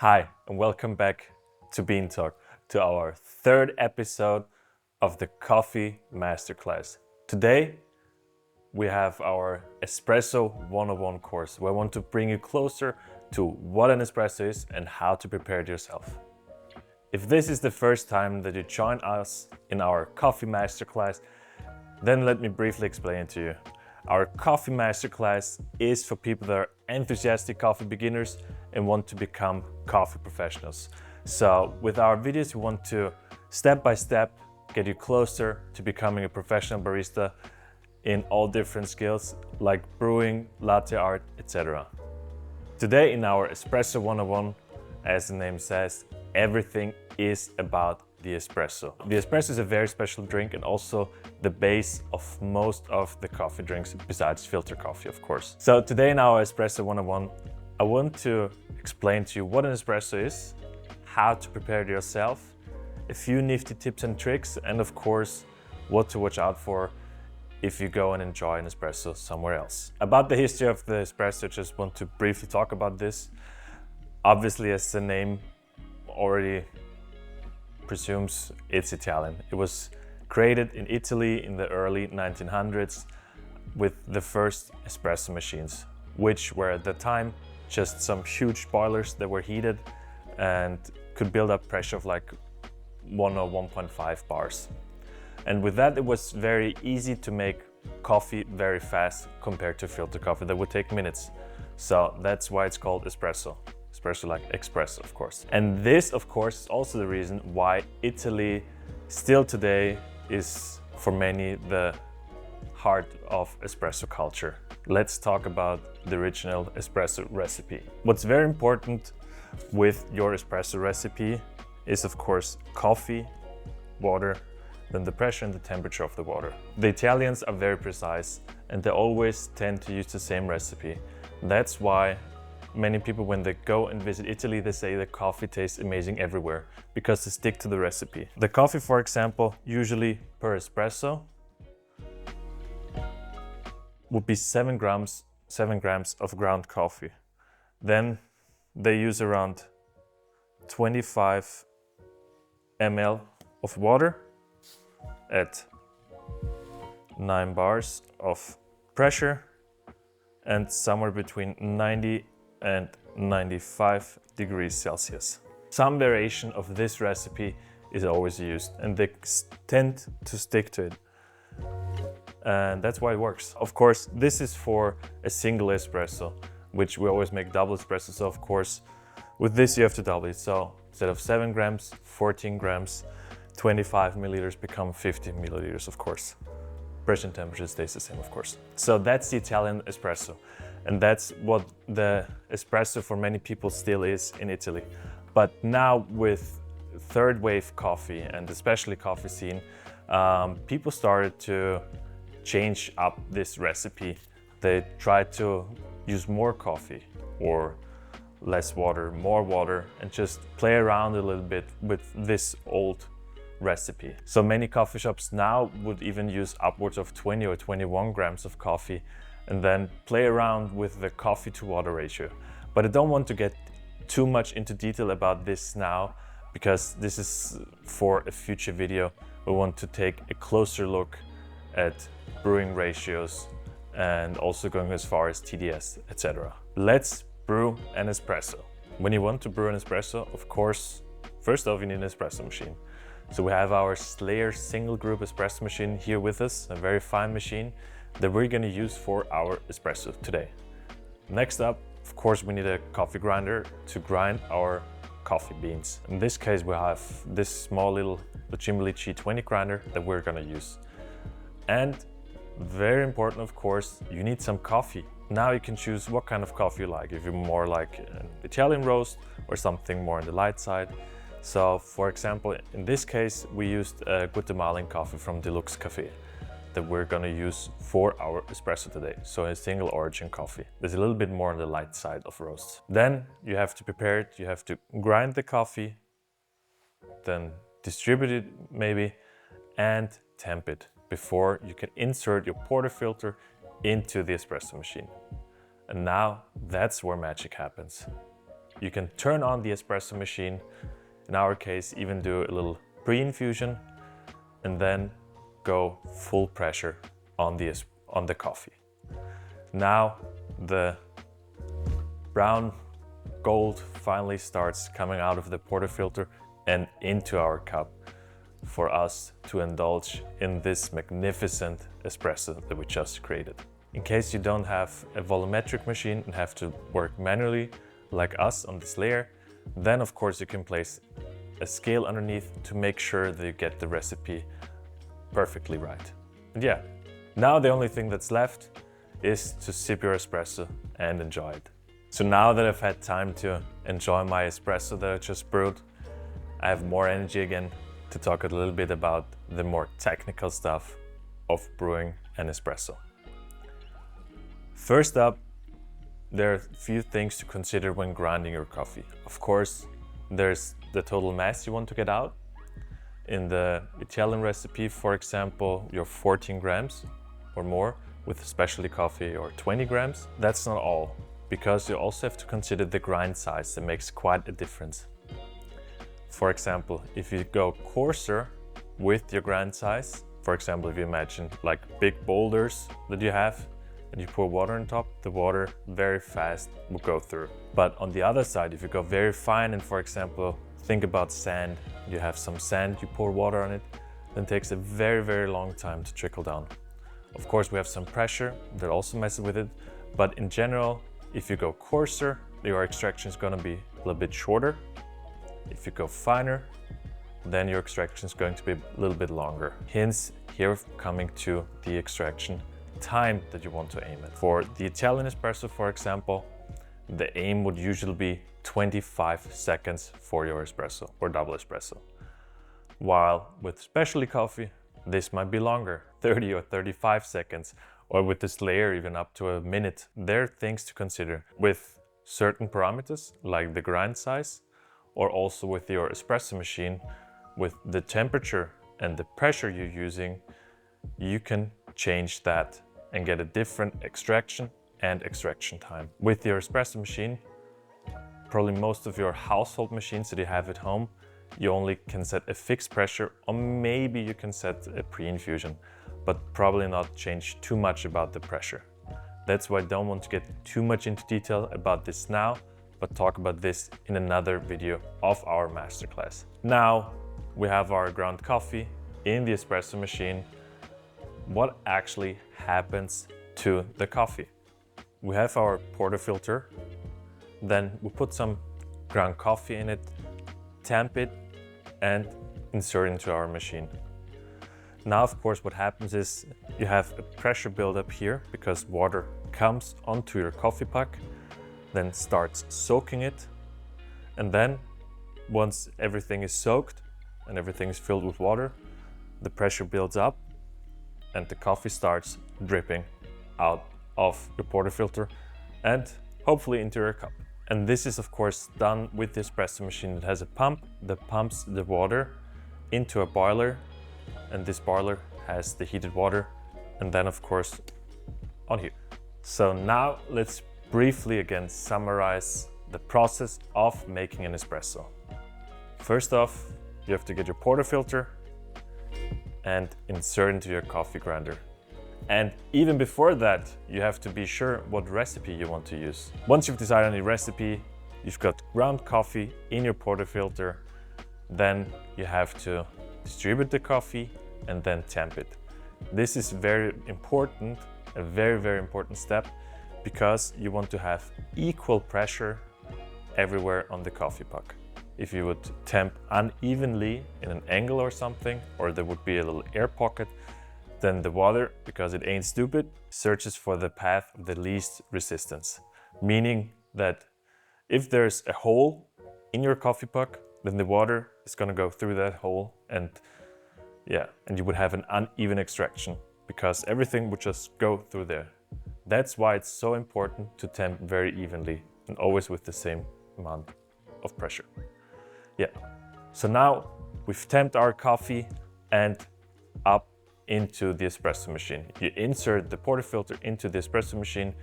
Hi, and welcome back to Bean Talk, to our third episode of the Coffee Masterclass. Today, we have our Espresso 101 course, where I want to bring you closer to what an espresso is and how to prepare it yourself. If this is the first time that you join us in our Coffee Masterclass, then let me briefly explain it to you. Our Coffee Masterclass is for people that are enthusiastic coffee beginners and want to become coffee professionals. So with our videos, we want to step by step get you closer to becoming a professional barista in all different skills like brewing, latte art, etc. Today in our Espresso 101, as the name says, everything is about the espresso. The espresso is a very special drink and also the base of most of the coffee drinks besides filter coffee, of course. So today in our Espresso 101, I want to explain to you what an espresso is, how to prepare it yourself, a few nifty tips and tricks, and of course, what to watch out for if you go and enjoy an espresso somewhere else. About the history of the espresso, I just want to briefly talk about this. Obviously, as the name already presumes, it's Italian. It was created in Italy in the early 1900s with the first espresso machines, which were at the time just some huge boilers that were heated and could build up pressure of like 1 or 1.5 bars. And with that, it was very easy to make coffee very fast compared to filter coffee that would take minutes. So that's why it's called espresso. Espresso like espresso, of course. And this, of course, is also the reason why Italy still today is for many the heart of espresso culture. Let's talk about the original espresso recipe. What's very important with your espresso recipe is, of course, coffee, water, then the pressure and the temperature of the water. The Italians are very precise and they always tend to use the same recipe. That's why many people, when they go and visit Italy, they say the coffee tastes amazing everywhere because they stick to the recipe. The coffee, for example, usually per espresso would be 7 grams of ground coffee. Then they use around 25 ml of water at 9 bars of pressure and somewhere between 90 and 95 degrees Celsius. Some variation of this recipe is always used and they tend to stick to it. And that's why it works. Of course, this is for a single espresso, which we always make double espresso. So of course, with this you have to double it. So instead of 7 grams, 14 grams, 25 milliliters become 50 milliliters, of course. Pressure and temperature stays the same, of course. So that's the Italian espresso. And that's what the espresso for many people still is in Italy. But now with third wave coffee and especially coffee scene, people started to change up this recipe. They tried to use more coffee or less water, more water, and just play around a little bit with this old recipe. So many coffee shops now would even use upwards of 20 or 21 grams of coffee and then play around with the coffee to water ratio. But I don't want to get too much into detail about this now because this is for a future video. We want to take a closer look at brewing ratios and also going as far as TDS, etc. Let's brew an espresso. When you want to brew an espresso, of course, first off, you need an espresso machine. So we have our Slayer single group espresso machine here with us, a very fine machine that we're going to use for our espresso today. Next up, of course, we need a coffee grinder to grind our coffee beans. In this case, we have this small little Cimbalici 20 grinder that we're going to use. And very important, of course, you need some coffee. Now you can choose what kind of coffee you like. If you're more like an Italian roast or something more on the light side. So for example, in this case, we used a Guatemalan coffee from Deluxe Cafe that we're gonna use for our espresso today. So a single origin coffee. There's a little bit more on the light side of roasts. Then you have to prepare it. You have to grind the coffee, then distribute it maybe, and temp it before you can insert your portafilter into the espresso machine. And now that's where magic happens. you can turn on the espresso machine, in our case even do a little pre-infusion, and then go full pressure on the coffee. Now the brown gold finally starts coming out of the portafilter and into our cup for us to indulge in this magnificent espresso that we just created. In case you don't have a volumetric machine and have to work manually like us on this layer, then of course you can place a scale underneath to make sure that you get the recipe perfectly right. And yeah, now the only thing that's left is to sip your espresso and enjoy it. So now that I've had time to enjoy my espresso that I just brewed, I have more energy again to talk a little bit about the more technical stuff of brewing an espresso. First up, there are a few things to consider when grinding your coffee. Of course, there's the total mass you want to get out. In the Italian recipe, for example, you're 14 grams or more with specialty coffee, or 20 grams. That's not all, because you also have to consider the grind size that makes quite a difference. For example, if you go coarser with your grind size, for example, if you imagine like big boulders that you have and you pour water on top, the water very fast will go through. But on the other side, if you go very fine and, for example, think about sand, you have some sand, you pour water on it, then it takes a very, very long time to trickle down. Of course, we have some pressure that also messes with it, but in general, if you go coarser, your extraction is going to be a little bit shorter. If you go finer, then your extraction is going to be a little bit longer. Hence, here coming to the extraction time that you want to aim at. For the Italian espresso, for example, the aim would usually be 25 seconds for your espresso or double espresso. While with specialty coffee, this might be longer, 30 or 35 seconds, or with this layer even up to a minute. There are things to consider with certain parameters like the grind size, or also with your espresso machine, with the temperature and the pressure you're using, you can change that and get a different extraction and extraction time. With your espresso machine, probably most of your household machines that you have at home, you only can set a fixed pressure, or maybe you can set a pre-infusion, but probably not change too much about the pressure. That's why I don't want to get too much into detail about this now, but talk about this in another video of our masterclass. Now we have our ground coffee in the espresso machine. What actually happens to the coffee? We have our portafilter, then we put some ground coffee in it, tamp it, and insert into our machine. Now, of course, what happens is you have a pressure buildup here because water comes onto your coffee puck, then starts soaking it. And then once everything is soaked and everything is filled with water, the pressure builds up and the coffee starts dripping out of the portafilter and hopefully into your cup. And this is of course done with the espresso machine that has a pump that pumps the water into a boiler, and this boiler has the heated water, and then of course on here. So now let's briefly again summarize the process of making an espresso. First off, you have to get your portafilter and insert into your coffee grinder. And even before that, you have to be sure what recipe you want to use. Once you've decided on your recipe, you've got ground coffee in your portafilter, then you have to distribute the coffee and then tamp it. This is very important, a very, very important step, because you want to have equal pressure everywhere on the coffee puck. If you would tamp unevenly in an angle or something, or there would be a little air pocket, then the water, because it ain't stupid, searches for the path of the least resistance. Meaning that if there's a hole in your coffee puck, then the water is gonna go through that hole, and you would have an uneven extraction because everything would just go through there. That's why it's so important to tamp very evenly and always with the same amount of pressure. So now we've tamped our coffee and up into the espresso machine. You insert the portafilter into the espresso machine,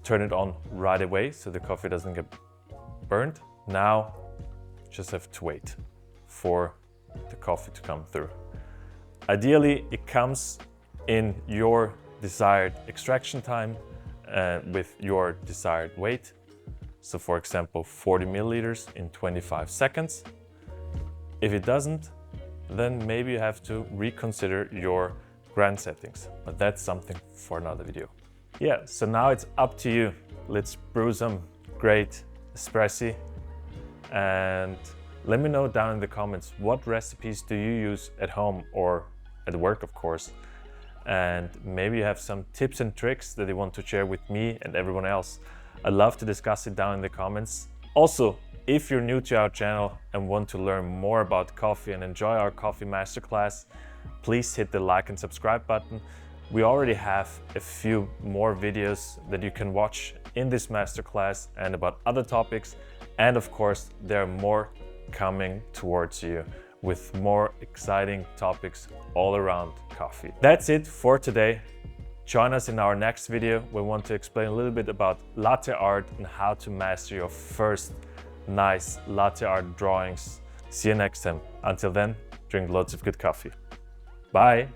turn it on right away so the coffee doesn't get burned. Now, just have to wait for the coffee to come through. Ideally, it comes in your desired extraction time with your desired weight. So for example, 40 milliliters in 25 seconds. If it doesn't, then maybe you have to reconsider your grind settings, but that's something for another video. Yeah, so now it's up to you. Let's brew some great espresso, and let me know down in the comments, what recipes do you use at home or at work, of course, and maybe you have some tips and tricks that you want to share with me and everyone else. I'd love to discuss it down in the comments. Also, if you're new to our channel and want to learn more about coffee and enjoy our coffee masterclass, please hit the like and subscribe button. We already have a few more videos that you can watch in this masterclass and about other topics. And of course, there are more coming towards you with more exciting topics all around coffee. That's it for today. Join us in our next video. We want to explain a little bit about latte art and how to master your first nice latte art drawings. See you next time. Until then, drink loads of good coffee. Bye.